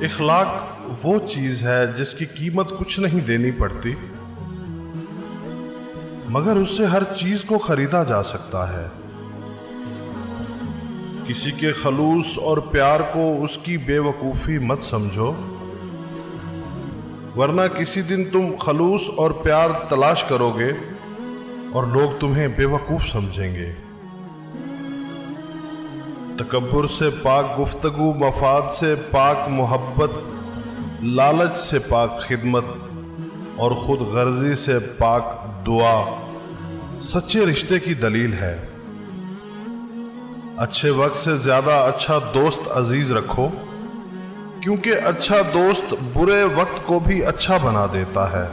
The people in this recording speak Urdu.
اخلاق وہ چیز ہے جس کی قیمت کچھ نہیں دینی پڑتی، مگر اس سے ہر چیز کو خریدا جا سکتا ہے۔ کسی کے خلوص اور پیار کو اس کی بے وقوفی مت سمجھو، ورنہ کسی دن تم خلوص اور پیار تلاش کرو گے اور لوگ تمہیں بے وقوف سمجھیں گے۔ تکبر سے پاک گفتگو، مفاد سے پاک محبت، لالچ سے پاک خدمت اور خود غرضی سے پاک دعا سچے رشتے کی دلیل ہے۔ اچھے وقت سے زیادہ اچھا دوست عزیز رکھو، کیونکہ اچھا دوست برے وقت کو بھی اچھا بنا دیتا ہے۔